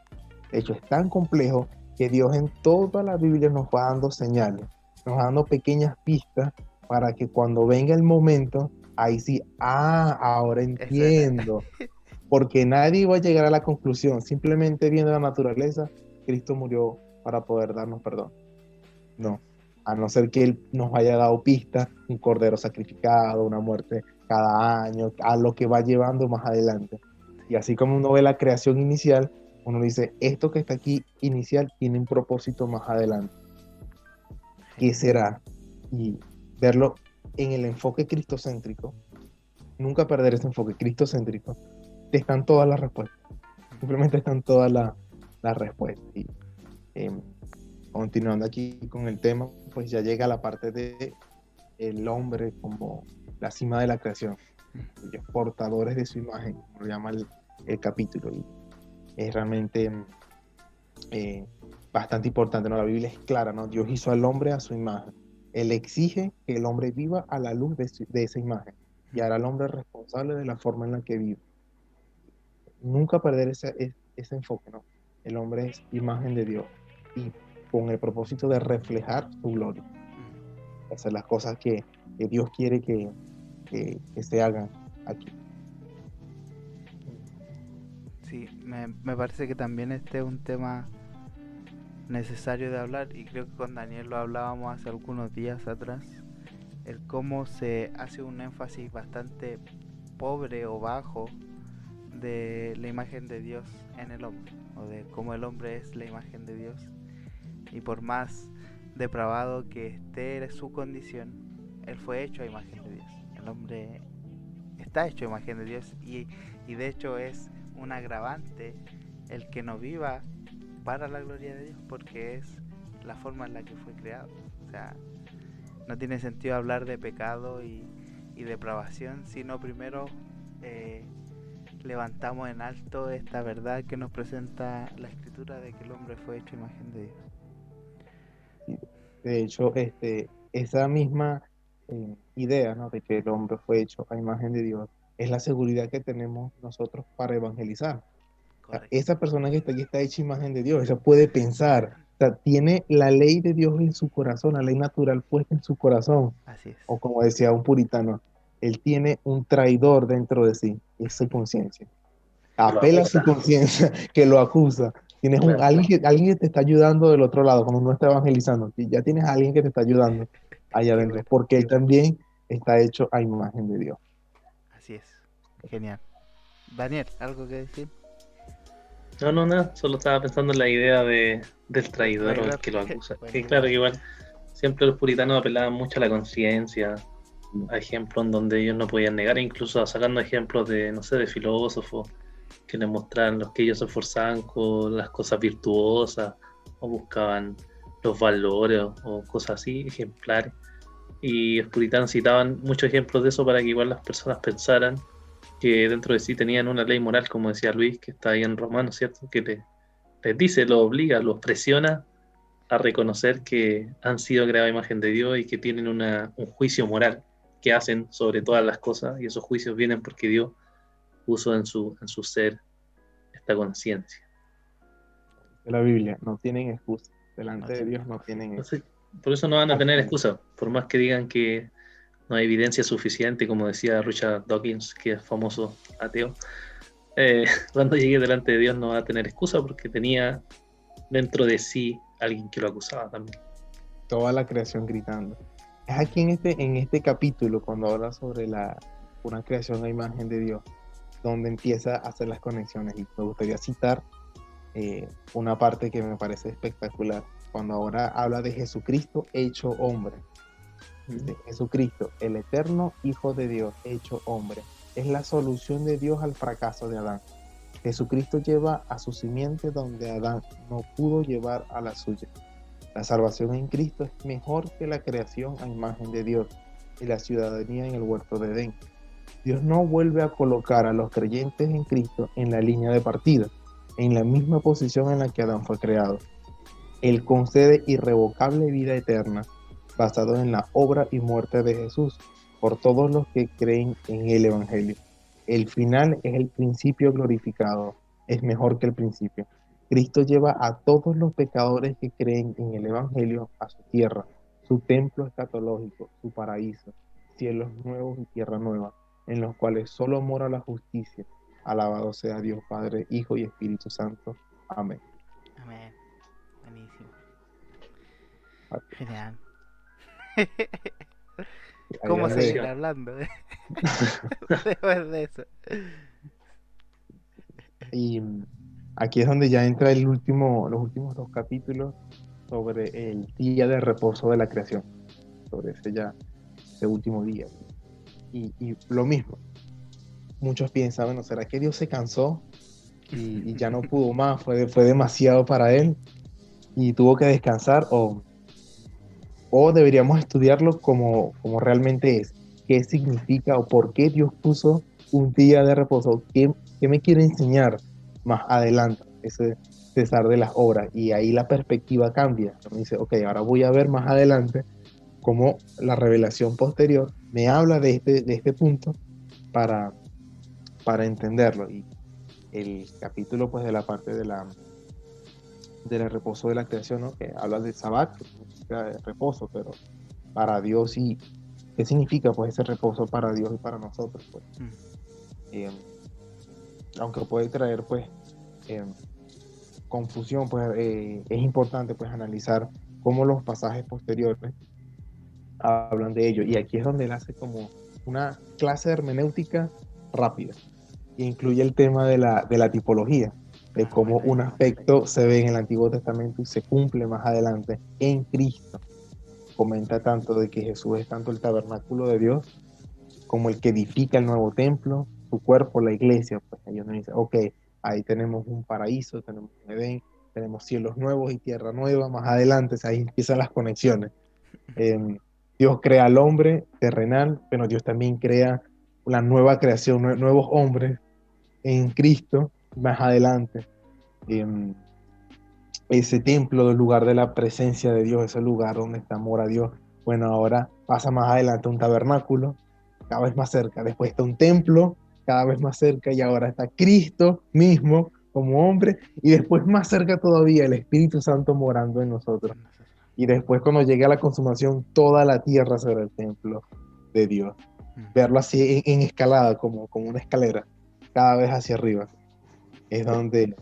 De hecho, es tan complejo que Dios en toda la Biblia nos va dando señales, nos va dando pequeñas pistas para que cuando venga el momento, ahí sí, ahora Eso era. entiendo. Porque nadie va a llegar a la conclusión, simplemente viendo la naturaleza, Cristo murió para poder darnos perdón. No, a no ser que Él nos haya dado pistas, un cordero sacrificado, una muerte cada año, a lo que va llevando más adelante. Y así como uno ve la creación inicial, uno dice, esto que está aquí inicial tiene un propósito más adelante. ¿Qué será? Y verlo en el enfoque cristocéntrico, nunca perder ese enfoque cristocéntrico, están todas las respuestas. Simplemente están todas las respuestas. Y continuando aquí con el tema, pues ya llega la parte de el hombre como la cima de la creación, los portadores de su imagen, como lo llama el capítulo. Y es realmente bastante importante, ¿no? La Biblia es clara, ¿no? Dios hizo al hombre a su imagen. Él exige que el hombre viva a la luz de esa imagen y hará al hombre responsable de la forma en la que vive. Nunca perder ese enfoque, ¿no? El hombre es imagen de Dios y con el propósito de reflejar su gloria, hacer las cosas que Dios quiere que se hagan aquí. Sí, me parece que también este es un tema necesario de hablar, y creo que con Daniel lo hablábamos hace algunos días atrás, el cómo se hace un énfasis bastante pobre o bajo de la imagen de Dios en el hombre, o de cómo el hombre es la imagen de Dios, y por más depravado que esté su condición, él fue hecho a imagen de Dios. El hombre está hecho a imagen de Dios, y de hecho es un agravante el que no viva para la gloria de Dios, porque es la forma en la que fue creado. O sea, no tiene sentido hablar de pecado y depravación, sino primero levantamos en alto esta verdad que nos presenta la Escritura de que el hombre fue hecho a imagen de Dios. De hecho, esa misma idea, ¿no? De que el hombre fue hecho a imagen de Dios es la seguridad que tenemos nosotros para evangelizar. O sea, esa persona que está aquí está hecha imagen de Dios, ella puede pensar, o sea, tiene la ley de Dios en su corazón, la ley natural puesta en su corazón. Así es. O como decía un puritano, él tiene un traidor dentro de sí, es su conciencia. Apela a su conciencia que lo acusa. Tienes alguien que te está ayudando del otro lado cuando uno está evangelizando. Y ya tienes a alguien que te está ayudando allá adentro, bueno, porque él también está hecho a imagen de Dios. Así es. Genial. Daniel, ¿algo que decir? No, nada, solo estaba pensando en la idea del traidor o el que lo acusa. Que claro, que igual siempre los puritanos apelaban mucho a la conciencia, a ejemplos en donde ellos no podían negar, incluso sacando ejemplos de, no sé, de filósofos que les mostraban los que ellos se esforzaban con las cosas virtuosas o buscaban los valores o cosas así, ejemplares. Y los puritanos citaban muchos ejemplos de eso para que igual las personas pensaran que dentro de sí tenían una ley moral, como decía Luis, que está ahí en Romanos, ¿cierto? Que les dice, los obliga, los presiona a reconocer que han sido creados a imagen de Dios y que tienen un juicio moral que hacen sobre todas las cosas, y esos juicios vienen porque Dios puso en su ser esta conciencia. De la Biblia, no tienen excusa. Delante de Dios no tienen excusa. Por eso no van a tener excusa, por más que digan que no hay evidencia suficiente, como decía Richard Dawkins, que es famoso ateo. Cuando llegue delante de Dios no va a tener excusa porque tenía dentro de sí alguien que lo acusaba también. Toda la creación gritando. Es aquí en este capítulo, cuando habla sobre una creación a imagen de Dios, donde empieza a hacer las conexiones. Y me gustaría citar una parte que me parece espectacular, cuando ahora habla de Jesucristo hecho hombre. Dice, Jesucristo, el eterno Hijo de Dios hecho hombre, es la solución de Dios al fracaso de Adán. Jesucristo lleva a su simiente donde Adán no pudo llevar a la suya. La salvación en Cristo es mejor que la creación a imagen de Dios y la ciudadanía en el huerto de Edén. Dios no vuelve a colocar a los creyentes en Cristo en la línea de partida, en la misma posición en la que Adán fue creado. Él concede irrevocable vida eterna, basado en la obra y muerte de Jesús, por todos los que creen en el Evangelio. El final es el principio glorificado, es mejor que el principio. Cristo lleva a todos los pecadores que creen en el Evangelio a su tierra, su templo escatológico, su paraíso, cielos nuevos y tierra nueva, en los cuales solo mora la justicia. Alabado sea Dios Padre, Hijo y Espíritu Santo. Amén. Amén. Buenísimo. Ahí Genial. es ¿Cómo donde, seguir hablando después de eso? y aquí es donde ya entra los últimos dos capítulos sobre el día de reposo de la creación, sobre ese último día. Y lo mismo, muchos piensan, bueno, ¿será que Dios se cansó y ya no pudo más? Fue demasiado para él y tuvo que descansar, o deberíamos estudiarlo como realmente es, qué significa o por qué Dios puso un día de reposo, qué me quiere enseñar más adelante, ese cesar de las obras. Y ahí la perspectiva cambia. Me dice, ok, ahora voy a ver más adelante cómo la revelación posterior me habla de este punto para, para entenderlo. Y el capítulo pues de la parte del reposo de la creación, ¿no? Que habla del Sabbat, que significa reposo, pero para Dios y qué significa pues ese reposo para Dios y para nosotros, pues. Eh, aunque puede traer pues eh, confusión, pues es importante pues analizar cómo los pasajes posteriores hablan de ello. Y aquí es donde él hace como una clase de hermenéutica rápida e incluye el tema de la tipología, de cómo Bueno, un aspecto se ve en el Antiguo Testamento y se cumple más adelante en Cristo. Comenta tanto de que Jesús es tanto el tabernáculo de Dios como el que edifica el nuevo templo, su cuerpo, la iglesia. Pues ahí uno dice, ok, ahí tenemos un paraíso, tenemos un Edén, tenemos cielos nuevos y tierra nueva. Más adelante, ahí empiezan las conexiones. Eh, Dios crea al hombre terrenal, pero Dios también crea una nueva creación, nuevos hombres en Cristo más adelante. Eh, ese templo del lugar de la presencia de Dios, ese lugar donde está mora Dios. Bueno, ahora pasa más adelante un tabernáculo, cada vez más cerca. Después está un templo, cada vez más cerca, y ahora está Cristo mismo como hombre, y después más cerca todavía el Espíritu Santo morando en nosotros. Y después cuando llegue a la consumación, toda la tierra será el templo de Dios. Verlo así en escalada, como una escalera, cada vez hacia arriba. Es donde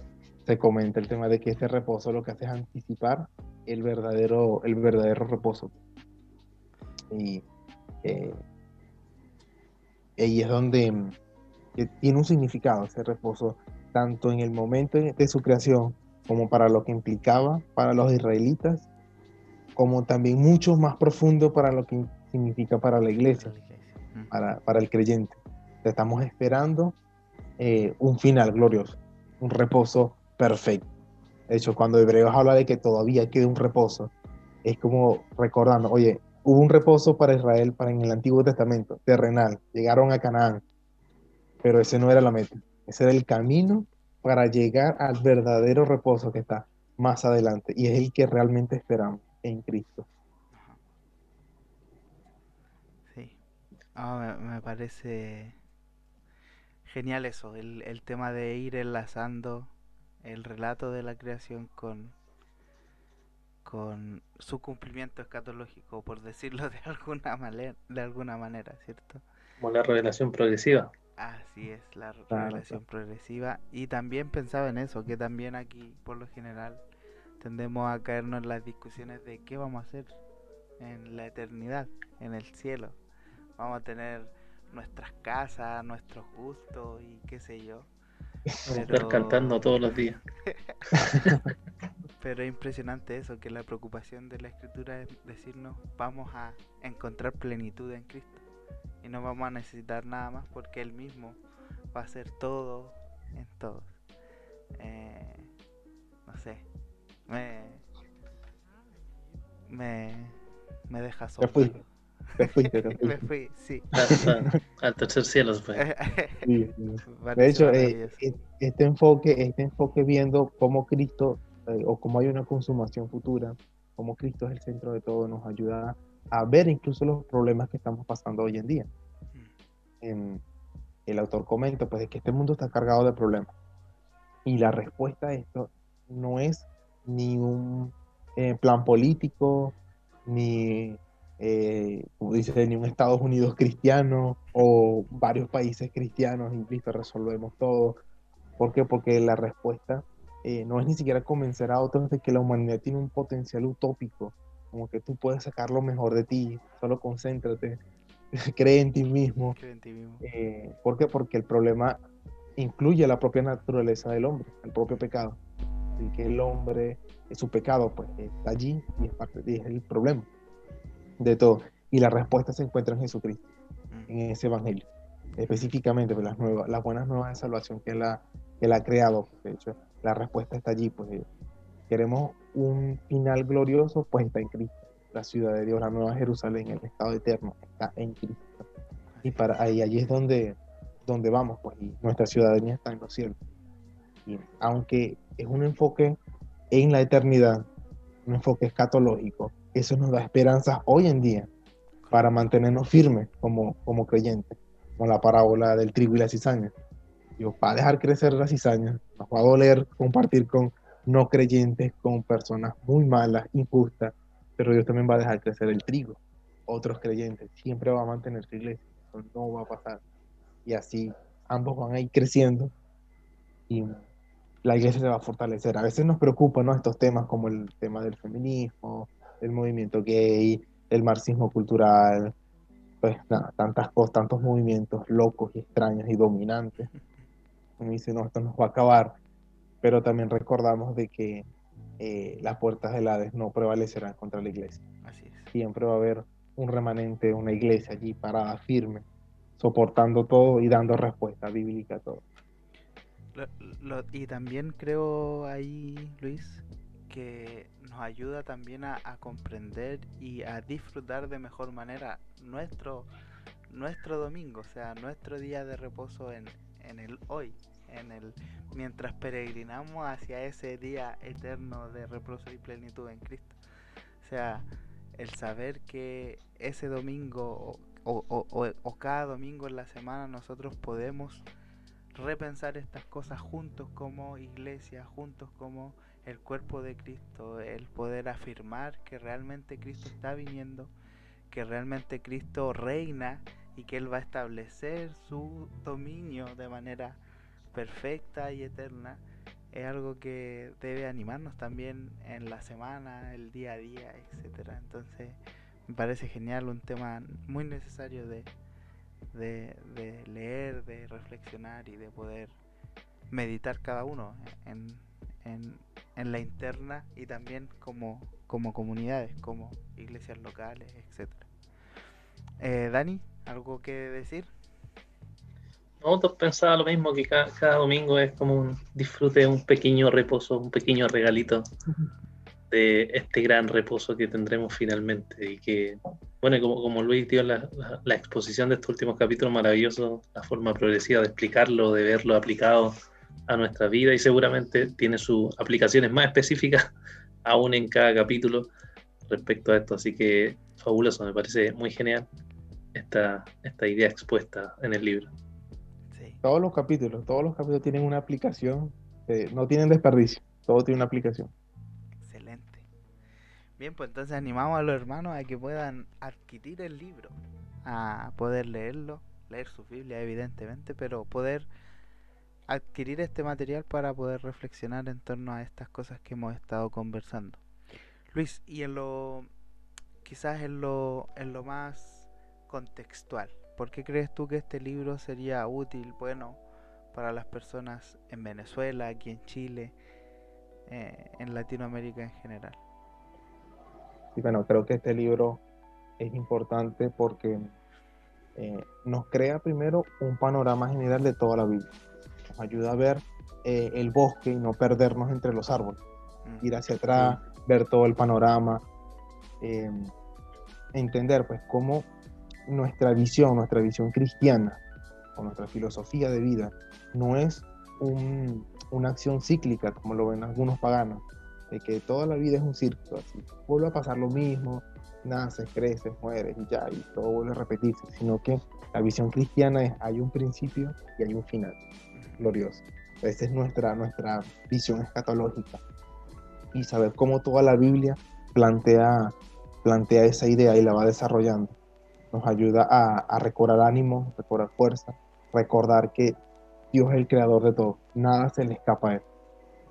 se comenta el tema de que este reposo lo que hace es anticipar el verdadero reposo. Y eh, ahí es donde tiene un significado ese reposo, tanto en el momento de su creación, como para lo que implicaba para los israelitas, como también mucho más profundo para lo que significa para la iglesia, para el creyente. Estamos esperando un final glorioso, un reposo perfecto. De hecho, cuando Hebreos habla de que todavía queda un reposo, es como recordando, oye, hubo un reposo para Israel para en el Antiguo Testamento, terrenal, llegaron a Canaán, pero ese no era la meta, ese era el camino para llegar al verdadero reposo que está más adelante, y es el que realmente esperamos en Cristo. Sí. Me parece genial eso, el tema de ir enlazando el relato de la creación con su cumplimiento escatológico, por decirlo de alguna manera, ¿cierto? Como la revelación progresiva. Así es, la Claro, claro. revelación progresiva. Y también pensaba en eso, que también aquí, por lo general, tendemos a caernos en las discusiones de qué vamos a hacer en la eternidad, en el cielo. Vamos a tener nuestras casas, nuestros gustos y qué sé yo. Vamos a estar cantando todos los días. Pero es impresionante eso, que la preocupación de la escritura es decirnos vamos a encontrar plenitud en Cristo y no vamos a necesitar nada más porque Él mismo va a ser todo en todos. No sé, me, me deja Te solo. fuiste, te fuiste, te Me fuiste. fui, sí. Al tercer cielo se fue. Sí, sí. De Parece hecho, maravilloso. este enfoque viendo cómo Cristo, o cómo hay una consumación futura, cómo Cristo es el centro de todo, nos ayuda a ver incluso los problemas que estamos pasando hoy en día. En- el autor comenta pues de que este mundo está cargado de problemas y la respuesta a esto no es ni un plan político, ni, como dice, ni un Estados Unidos cristiano o varios países cristianos y listo, resolvemos todo. ¿Por qué? Porque la respuesta no es ni siquiera convencer a otros de que la humanidad tiene un potencial utópico, como que tú puedes sacar lo mejor de ti, solo concéntrate, cree en ti mismo. Creo en ti mismo. ¿Por qué? Porque el problema incluye la propia naturaleza del hombre, el propio pecado. Y que el hombre, su pecado, pues está allí y es, y es el problema de todo. Y la respuesta se encuentra en Jesucristo, en ese evangelio. Específicamente, pues, las buenas nuevas de salvación que él ha creado. De hecho, la respuesta está allí. Pues queremos un final glorioso, pues está en Cristo. La ciudad de Dios, la nueva Jerusalén, el estado eterno, está en Cristo. Y para ahí, allí es donde vamos, pues, y nuestra ciudadanía está en los cielos. Y aunque es un enfoque en la eternidad, un enfoque escatológico, eso nos da esperanzas hoy en día para mantenernos firmes como creyentes, como la parábola del trigo y la cizaña. Dios va a dejar crecer la cizaña, nos va a doler compartir con no creyentes, con personas muy malas, injustas, pero Dios también va a dejar crecer el trigo. Otros creyentes, siempre va a mantener su iglesia, eso no va a pasar. Y así ambos van a ir creciendo y la iglesia se va a fortalecer. A veces nos preocupan, ¿no?, estos temas como el tema del feminismo, el movimiento gay, el marxismo cultural, pues nada, tantas cosas, tantos movimientos locos y extraños y dominantes. Uno dice, no, esto nos va a acabar, pero también recordamos de que las puertas del Hades no prevalecerán contra la iglesia. Así es. Siempre va a haber un remanente, una iglesia allí parada firme, soportando todo y dando respuesta bíblica a todo. Y también creo ahí, Luis, que nos ayuda también a comprender y a disfrutar de mejor manera nuestro domingo, o sea, nuestro día de reposo en el hoy, mientras peregrinamos hacia ese día eterno de reposo y plenitud en Cristo. O sea, el saber que ese domingo o cada domingo en la semana nosotros podemos repensar estas cosas juntos como iglesia, juntos como el cuerpo de Cristo, el poder afirmar que realmente Cristo está viniendo, que realmente Cristo reina y que Él va a establecer su dominio de manera perfecta y eterna, es algo que debe animarnos también en la semana, el día a día, etcétera. Entonces me parece genial, un tema muy necesario de leer, de reflexionar y de poder meditar cada uno en la interna y también como comunidades, como iglesias locales, etcétera. Dani, ¿algo que decir? Nosotros pensaba lo mismo, que cada domingo es como un disfrute, un pequeño reposo, un pequeño regalito de este gran reposo que tendremos finalmente. Y que, bueno, como Luis dio la exposición de estos últimos capítulos, maravilloso, la forma progresiva de explicarlo, de verlo aplicado a nuestra vida, y seguramente tiene sus aplicaciones más específicas aún en cada capítulo respecto a esto. Así que fabuloso, me parece muy genial esta idea expuesta en el libro. Sí. Todos los capítulos tienen una aplicación, no tienen desperdicio, todo tiene una aplicación. Excelente. Bien, pues entonces animamos a los hermanos a que puedan adquirir el libro, a poder leerlo, leer su Biblia evidentemente, pero poder adquirir este material para poder reflexionar en torno a estas cosas que hemos estado conversando. Luis, y en lo quizás en lo más contextual. ¿Por qué crees tú que este libro sería útil, bueno, para las personas en Venezuela, aquí en Chile, en Latinoamérica en general? Y bueno, creo que este libro es importante porque nos crea primero un panorama general de toda la Biblia. Nos ayuda a ver el bosque y no perdernos entre los árboles. Ir hacia atrás, ver todo el panorama, eh, entender pues cómo nuestra visión cristiana o nuestra filosofía de vida no es una acción cíclica como lo ven algunos paganos, de que toda la vida es un círculo, así vuelve a pasar lo mismo, naces, creces, mueres y ya, y todo vuelve a repetirse, sino que la visión cristiana es hay un principio y hay un final glorioso. Esa es nuestra visión escatológica, y saber cómo toda la Biblia plantea esa idea y la va desarrollando nos ayuda a recobrar ánimo, recobrar fuerza, recordar que Dios es el creador de todo, nada se le escapa a él.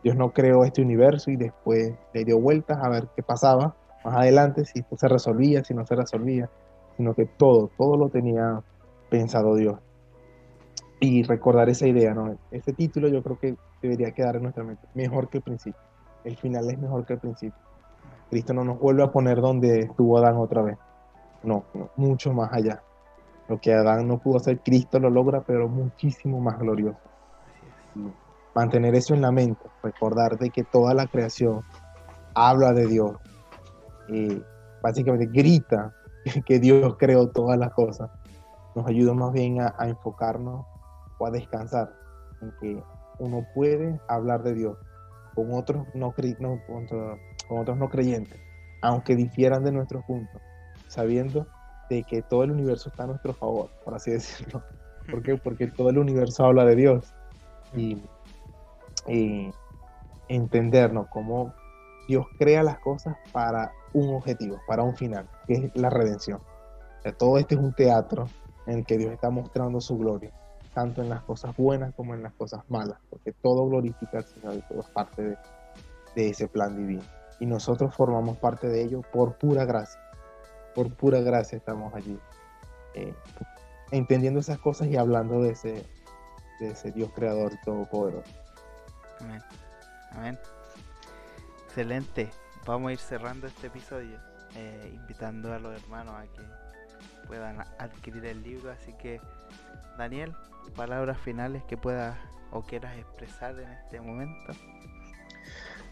Dios no creó este universo y después le dio vueltas a ver qué pasaba más adelante, si esto se resolvía, si no se resolvía, sino que todo lo tenía pensado Dios. Y recordar esa idea, ¿no? Ese título yo creo que debería quedar en nuestra mente, mejor que el principio. El final es mejor que el principio. Cristo no nos vuelve a poner donde estuvo Adán otra vez. No, mucho más allá. Lo que Adán no pudo hacer, Cristo lo logra, pero muchísimo más glorioso. Así Y mantener eso en la mente, recordar de que toda la creación habla de Dios, básicamente grita que Dios creó todas las cosas, nos ayuda más bien a enfocarnos o a descansar en que uno puede hablar de Dios con otros con otros no creyentes, aunque difieran de nuestros puntos, sabiendo de que todo el universo está a nuestro favor, por así decirlo. ¿Por qué? Porque todo el universo habla de Dios. Y entendernos cómo Dios crea las cosas para un objetivo, para un final, que es la redención. O sea, todo este es un teatro en el que Dios está mostrando su gloria, tanto en las cosas buenas como en las cosas malas, porque todo glorifica al Señor y todo es parte de ese plan divino. Y nosotros formamos parte de ello por pura gracia estamos allí, eh, entendiendo esas cosas y hablando de ese Dios creador todopoderoso. Amén. Amén. Excelente. Vamos a ir cerrando este episodio, invitando a los hermanos a que puedan adquirir el libro. Así que, Daniel, palabras finales que puedas o quieras expresar en este momento.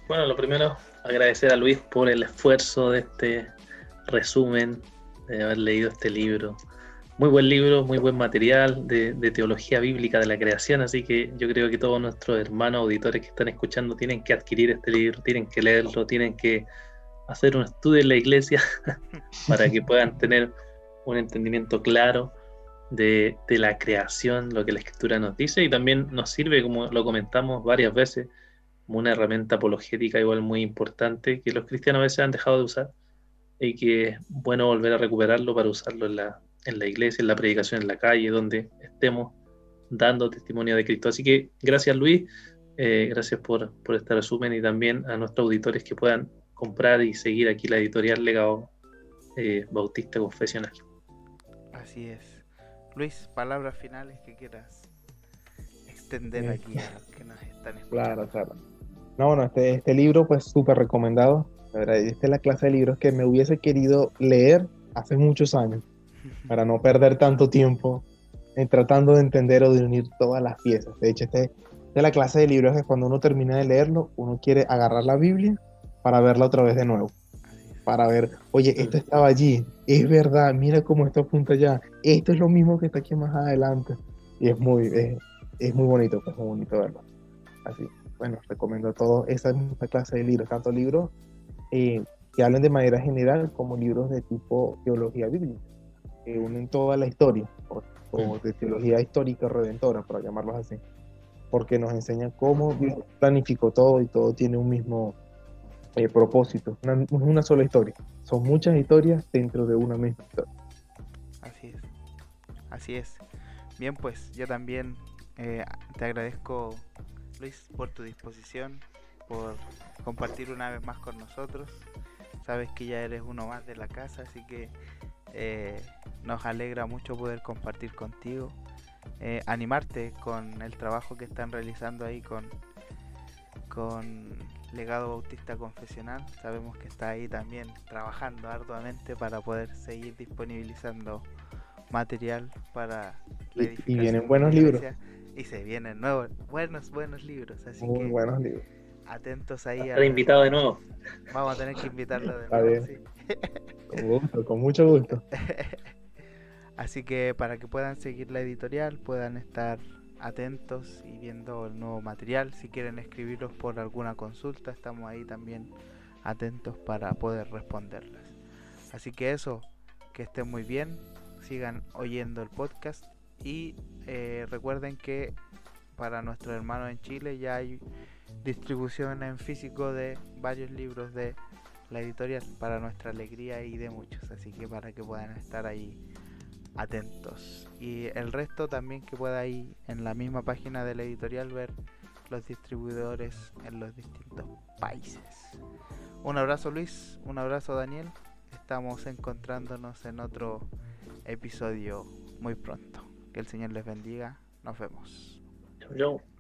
Bueno, lo primero, agradecer a Luis por el esfuerzo de este resumen, de haber leído este libro. Muy buen libro, muy buen material de teología bíblica de la creación, así que yo creo que todos nuestros hermanos auditores que están escuchando tienen que adquirir este libro, tienen que leerlo, tienen que hacer un estudio en la iglesia para que puedan tener un entendimiento claro de la creación, lo que la Escritura nos dice, y también nos sirve, como lo comentamos varias veces, como una herramienta apologética igual muy importante que los cristianos a veces han dejado de usar y que es bueno volver a recuperarlo para usarlo en la iglesia, en la predicación, en la calle, donde estemos dando testimonio de Cristo. Así que gracias, Luis, gracias por este resumen, y también a nuestros auditores que puedan comprar y seguir aquí la editorial Legado Bautista Confesional. Así es. Luis, palabras finales que quieras extender aquí a los que nos están escuchando. Claro. No, bueno, este libro pues súper recomendado. La verdad, esta es la clase de libros que me hubiese querido leer hace muchos años, para no perder tanto tiempo tratando de entender o de unir todas las piezas. De hecho, esta es la clase de libros que cuando uno termina de leerlo, uno quiere agarrar la Biblia para verla otra vez de nuevo. Para ver, oye, esto estaba allí, es verdad, mira cómo esto apunta allá, esto es lo mismo que está aquí más adelante. Y es muy bonito, pues muy bonito verlo. Así, bueno, recomiendo a todos esa misma clase de libros, tanto libros que hablen de manera general como libros de tipo teología bíblica, que unen toda la historia, o de teología histórica redentora, para llamarlos así, porque nos enseñan cómo Dios planificó todo y todo tiene un mismo propósito, una sola historia. Son muchas historias dentro de una misma historia. Así es. Bien, pues yo también te agradezco, Luis, por tu disposición, por compartir una vez más con nosotros. sabes que ya eres uno más de la casa, así que nos alegra mucho poder compartir contigo, animarte con el trabajo que están realizando ahí con Legado Bautista Confesional. Sabemos que está ahí también trabajando arduamente para poder seguir disponibilizando material para la Y edificación vienen de buenos la libros, iglesia, y se vienen nuevos buenos libros, así muy que buenos libros. atentos Va a ahí estar invitado de nuevo. vamos a tener que invitarlo de Está nuevo, bien, sí. con gusto, con mucho gusto. Así que para que puedan seguir la editorial, puedan estar atentos y viendo el nuevo material. Si quieren escribirlos por alguna consulta, estamos ahí también atentos para poder responderlas. Así que eso, que estén muy bien, sigan oyendo el podcast y recuerden que para nuestros hermanos en Chile ya hay distribución en físico de varios libros de la editorial, para nuestra alegría y de muchos, así que para que puedan estar ahí atentos, y el resto también que pueda ahí en la misma página de la editorial ver los distribuidores en los distintos países. Un abrazo Luis, un abrazo Daniel, estamos encontrándonos en otro episodio muy pronto. Que el Señor les bendiga, nos vemos. Chau, chau.